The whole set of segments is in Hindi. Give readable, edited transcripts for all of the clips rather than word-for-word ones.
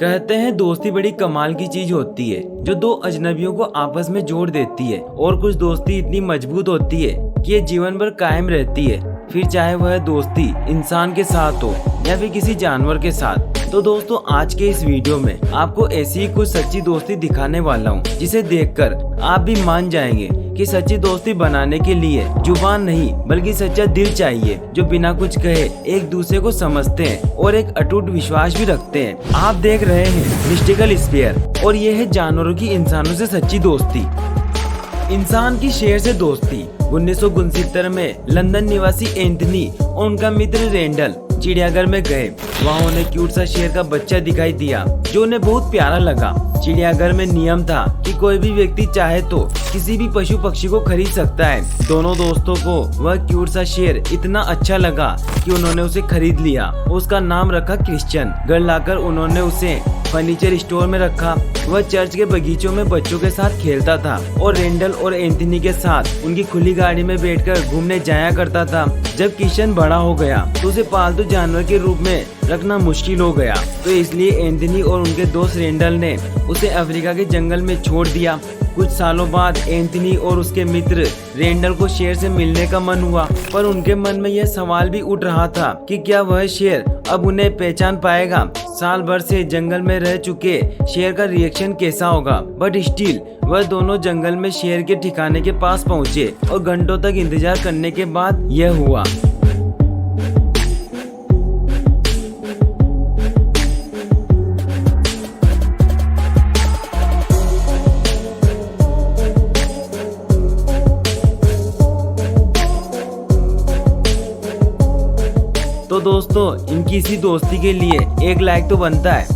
कहते हैं दोस्ती बड़ी कमाल की चीज होती है जो दो अजनबियों को आपस में जोड़ देती है। और कुछ दोस्ती इतनी मजबूत होती है कि ये जीवन भर कायम रहती है, फिर चाहे वह दोस्ती इंसान के साथ हो या फिर किसी जानवर के साथ। तो दोस्तों, आज के इस वीडियो में आपको ऐसी ही कुछ सच्ची दोस्ती दिखाने वाला हूँ जिसे देखकर आप भी मान जाएंगे कि सच्ची दोस्ती बनाने के लिए जुबान नहीं बल्कि सच्चा दिल चाहिए, जो बिना कुछ कहे एक दूसरे को समझते हैं और एक अटूट विश्वास भी रखते हैं। आप देख रहे हैं मिस्टिकल स्पेयर और ये है जानवरों की इंसानों से सच्ची दोस्ती। इंसान की शेर से दोस्ती। 1969 में लंदन निवासी एंथनी और उनका मित्र रेंडल चिड़ियाघर में गए। वहाँ उन्हें क्यूट सा शेर का बच्चा दिखाई दिया जो उन्हें बहुत प्यारा लगा। चिड़ियाघर में नियम था कि कोई भी व्यक्ति चाहे तो किसी भी पशु पक्षी को खरीद सकता है। दोनों दोस्तों को वह क्यूट सा शेर इतना अच्छा लगा कि उन्होंने उसे खरीद लिया। उसका नाम रखा क्रिश्चियन। घर लाकर उन्होंने उसे फर्नीचर स्टोर में रखा। वह चर्च के बगीचों में बच्चों के साथ खेलता था और रेंडल और एंथनी के साथ उनकी खुली गाड़ी में बैठकर घूमने जाया करता था। जब क्रिश्चियन बड़ा हो गया तो उसे पालतू जानवर के रूप में रखना मुश्किल हो गया, तो इसलिए एंथनी और उनके दोस्त रेंडल ने उसे अफ्रीका के जंगल में छोड़ दिया। कुछ सालों बाद एंथनी और उसके मित्र रेंडल को शेर से मिलने का मन हुआ, पर उनके मन में यह सवाल भी उठ रहा था कि क्या वह शेर अब उन्हें पहचान पाएगा। साल भर से जंगल में रह चुके शेर का रिएक्शन कैसा होगा। बट स्टिल वह दोनों जंगल में शेर के ठिकाने के पास पहुँचे और घंटों तक इंतजार करने के बाद यह हुआ। तो दोस्तों, इनकी इसी दोस्ती के लिए एक लाइक तो बनता है।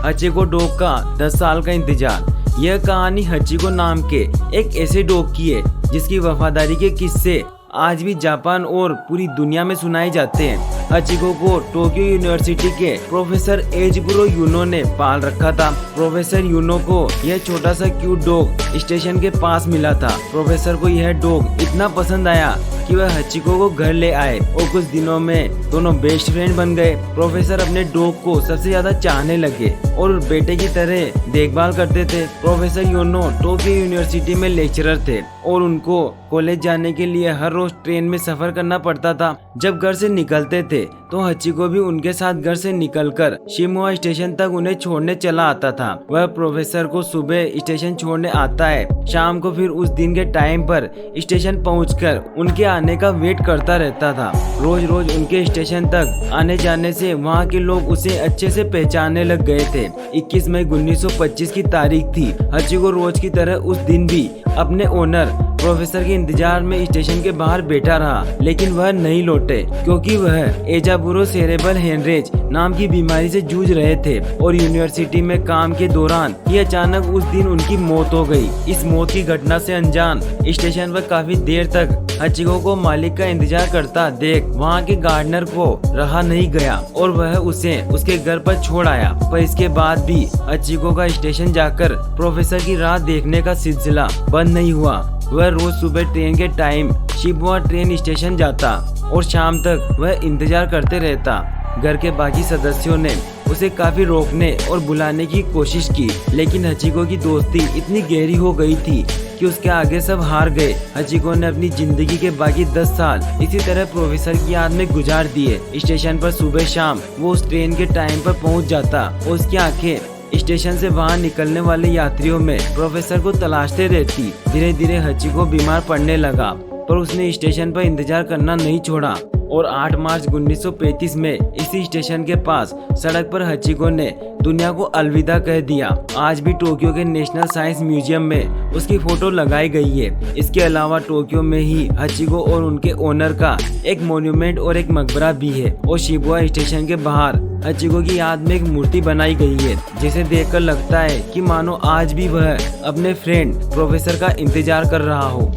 हचिको डॉग का 10 साल का इंतजार। यह कहानी हचिको नाम के एक ऐसे डॉग की है जिसकी वफादारी के किस्से आज भी जापान और पूरी दुनिया में सुनाए जाते हैं। हचिको को टोक्यो यूनिवर्सिटी के प्रोफेसर एजिबुरो यूनो ने पाल रखा था। प्रोफेसर यूनो को यह छोटा सा क्यूट डॉग स्टेशन के पास मिला था। प्रोफेसर को यह डॉग इतना पसंद आया कि वह हचिको को घर ले आए और कुछ दिनों में दोनों बेस्ट फ्रेंड बन गए। प्रोफेसर अपने डॉग को सबसे ज्यादा चाहने लगे और बेटे की तरह देखभाल करते थे। प्रोफेसर यूनो टोक्यो यूनिवर्सिटी में लेक्चरर थे और उनको कॉलेज जाने के लिए हर रोज ट्रेन में सफर करना पड़ता था। जब घर से निकलते थे तो हचिको भी उनके साथ घर से निकलकर शिमुआ स्टेशन तक उन्हें छोड़ने चला आता था। वह प्रोफेसर को सुबह स्टेशन छोड़ने आता है, शाम को फिर उस दिन के टाइम पर स्टेशन पहुंचकर उनके आने का वेट करता रहता था। रोज रोज उनके स्टेशन तक आने जाने से वहां के लोग उसे अच्छे से पहचानने लग गए थे। 21 मई 1925 की तारीख थी। हचिको रोज की तरह उस दिन भी अपने ओनर प्रोफेसर के इंतजार में स्टेशन के बाहर बैठा रहा, लेकिन वह नहीं लौटे क्योंकि वह एजाबुरो सेरेब्रल हेमरेज नाम की बीमारी से जूझ रहे थे और यूनिवर्सिटी में काम के दौरान ही अचानक उस दिन उनकी मौत हो गई। इस मौत की घटना से अनजान स्टेशन पर काफी देर तक हचिको को मालिक का इंतजार करता देख वहाँ के गार्डनर को रहा नहीं गया और वह उसे उसके घर पर छोड़ आया। पर इसके बाद भी हचिको का स्टेशन जाकर प्रोफेसर की राह देखने का सिलसिला बंद नहीं हुआ। वह रोज सुबह ट्रेन के टाइम शिबुया ट्रेन स्टेशन जाता और शाम तक वह इंतजार करते रहता। घर के बाकी सदस्यों ने उसे काफी रोकने और बुलाने की कोशिश की, लेकिन हचिको की दोस्ती इतनी गहरी हो गई थी कि उसके आगे सब हार गए। हचिको ने अपनी जिंदगी के बाकी 10 साल इसी तरह प्रोफेसर की याद में गुजार दिए। स्टेशन पर सुबह शाम वो उस ट्रेन के टाइम पर पहुंच जाता और उसकी आंखें स्टेशन से बाहर निकलने वाले यात्रियों में प्रोफेसर को तलाशते रहती। धीरे धीरे हचिको बीमार पड़ने लगा, पर उसने स्टेशन पर इंतजार करना नहीं छोड़ा और 8 मार्च 1935 में इसी स्टेशन के पास सड़क पर हचिको ने दुनिया को अलविदा कह दिया। आज भी टोक्यो के नेशनल साइंस म्यूजियम में उसकी फोटो लगाई गई है। इसके अलावा टोक्यो में ही हचिको और उनके ओनर का एक मॉन्यूमेंट और एक मकबरा भी है और शिबुया स्टेशन के बाहर हचिको की याद में एक मूर्ति बनाई गई है, जिसे देखकर लगता है कि मानो आज भी वह अपने फ्रेंड प्रोफेसर का इंतजार कर रहा हो।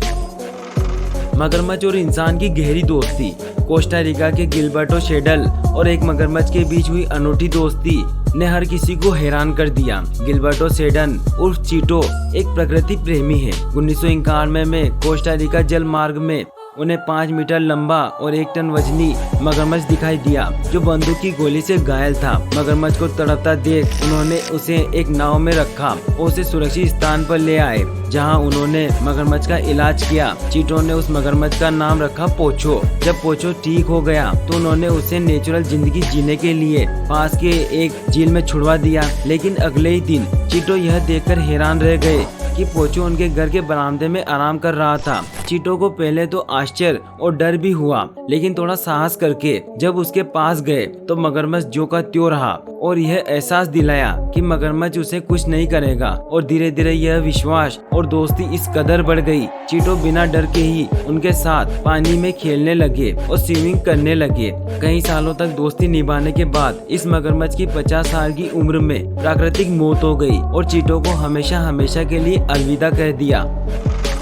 मगरमच्छ और इंसान की गहरी दोस्ती। कोस्टा रिका के गिलबर्टो शेडल और एक मगरमच्छ के बीच हुई अनोखी दोस्ती ने हर किसी को हैरान कर दिया। गिलबर्टो सेडन उर्फ चीटो एक प्रकृति प्रेमी है। 1991 में कोस्टा रिका जल मार्ग में उन्हें 5 मीटर लंबा और 1 टन वजनी मगरमच्छ दिखाई दिया जो बंदूक की गोली से घायल था। मगरमच्छ को तड़पता देख उन्होंने उसे एक नाव में रखा और उसे सुरक्षित स्थान पर ले आए जहां उन्होंने मगरमच्छ का इलाज किया। चीटों ने उस मगरमच्छ का नाम रखा पोचो। जब पोचो ठीक हो गया तो उन्होंने उसे नेचुरल जिंदगी जीने के लिए पास के एक झील में छुड़वा दिया। लेकिन अगले ही दिन चीटो यह देखकर हैरान रह गए कि पोचो उनके घर के बरामदे में आराम कर रहा था। चीटो को पहले तो आश्चर्य और डर भी हुआ, लेकिन थोड़ा साहस करके जब उसके पास गए तो मगरमच्छ जो का त्यों रहा और यह एहसास दिलाया कि मगरमच्छ उसे कुछ नहीं करेगा। और धीरे धीरे यह विश्वास और दोस्ती इस कदर बढ़ गई। चीटो बिना डर के ही उनके साथ पानी में खेलने लगे और स्विमिंग करने लगे। कई सालों तक दोस्ती निभाने के बाद इस मगरमच्छ की 50 साल की उम्र में प्राकृतिक मौत हो गई और चीटो को हमेशा हमेशा के लिए अलविदा कह दिया।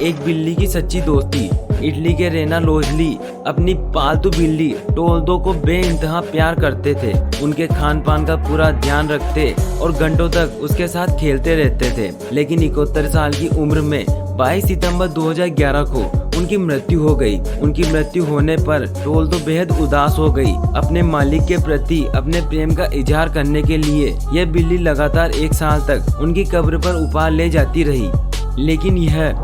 एक बिल्ली की सच्ची दोस्ती। इटली के रेना लोजली अपनी पालतू बिल्ली टोल्दो को बेइंतहा प्यार करते थे। उनके खान पान का पूरा ध्यान रखते और घंटों तक उसके साथ खेलते रहते थे। लेकिन 71 साल की उम्र में 22 सितंबर 2011 को उनकी मृत्यु हो गई। उनकी मृत्यु होने पर टोल्दो बेहद उदास हो गई। अपने मालिक के प्रति अपने प्रेम का इजहार करने के लिए यह बिल्ली लगातार 1 साल तक उनकी कब्र पर उपहार ले जाती रही। लेकिन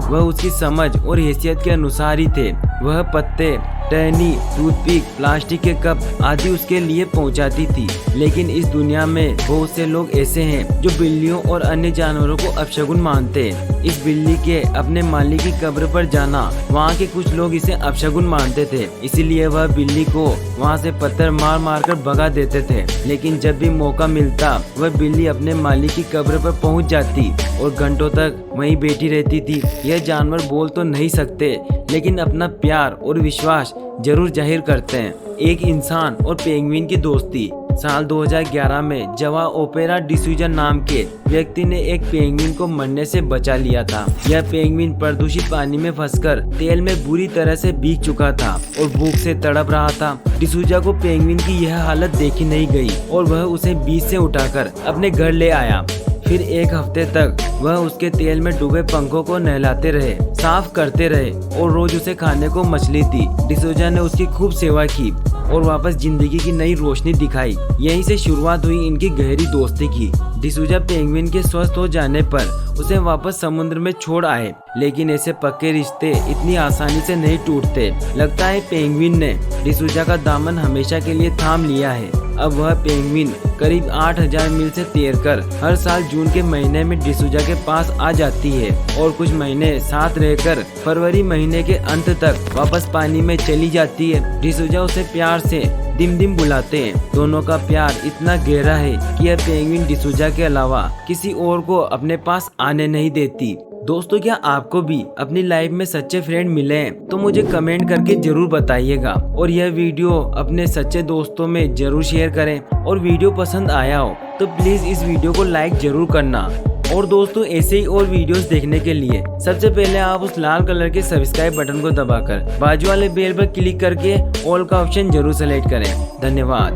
वह उसकी समझ और हैसियत के अनुसार ही थे। वह पत्ते, टहनी, टूथपिक, प्लास्टिक के कप आदि उसके लिए पहुंचाती थी। लेकिन इस दुनिया में बहुत से लोग ऐसे हैं जो बिल्लियों और अन्य जानवरों को अपशगुन मानते हैं। इस बिल्ली के अपने मालिक की कब्र पर जाना वहाँ के कुछ लोग इसे अपशगुन मानते थे, इसीलिए वह बिल्ली को वहाँ से पत्थर मार मार कर भगा देते थे। लेकिन जब भी मौका मिलता वह बिल्ली अपने मालिक की कब्र पर पहुँच जाती और घंटों तक वहीं बैठी रहती थी। यह जानवर बोल तो नहीं सकते, लेकिन अपना प्यार और विश्वास जरूर जाहिर करते हैं। एक इंसान और पेंगुइन की दोस्ती। साल 2011 में जवा ओपेरा डिसूजा नाम के व्यक्ति ने एक पेंगुइन को मरने से बचा लिया था। यह पेंगुइन प्रदूषित पानी में फंसकर तेल में बुरी तरह से भीग चुका था और भूख से तड़प रहा था। डिसूजा को पेंगुइन की यह हालत देखी नहीं गई और वह उसे बीच से उठाकर अपने घर ले आया। फिर 1 हफ्ते तक वह उसके तेल में डूबे पंखों को नहलाते रहे, साफ करते रहे और रोज उसे खाने को मछली दी। डिसूजा ने उसकी खूब सेवा की और वापस जिंदगी की नई रोशनी दिखाई। यहीं से शुरुआत हुई इनकी गहरी दोस्ती की। डिसूजा पेंगुइन के स्वस्थ हो जाने पर उसे वापस समुद्र में छोड़ आए। लेकिन ऐसे पक्के रिश्ते इतनी आसानी से नहीं टूटते। लगता है पेंगुइन ने डिसूजा का दामन हमेशा के लिए थाम लिया है। अब वह पेंगुइन करीब 8000 मील से तैरकर हर साल जून के महीने में डिसूजा के पास आ जाती है और कुछ महीने साथ रहकर फरवरी महीने के अंत तक वापस पानी में चली जाती है। डिसूजा उसे प्यार से दिम दिम बुलाते हैं। दोनों का प्यार इतना गहरा है कि यह पेंगुइन डिसूजा के अलावा किसी और को अपने पास आने नहीं देती। दोस्तों, क्या आपको भी अपनी लाइफ में सच्चे फ्रेंड मिले हैं? तो मुझे कमेंट करके जरूर बताइएगा और यह वीडियो अपने सच्चे दोस्तों में जरूर शेयर करें। और वीडियो पसंद आया हो तो प्लीज इस वीडियो को लाइक जरूर करना। और दोस्तों, ऐसे ही और वीडियोस देखने के लिए सबसे पहले आप उस लाल कलर के सब्सक्राइब बटन को दबाकर बाजू वाले बेल पर क्लिक करके ऑल का ऑप्शन जरूर सेलेक्ट करें। धन्यवाद।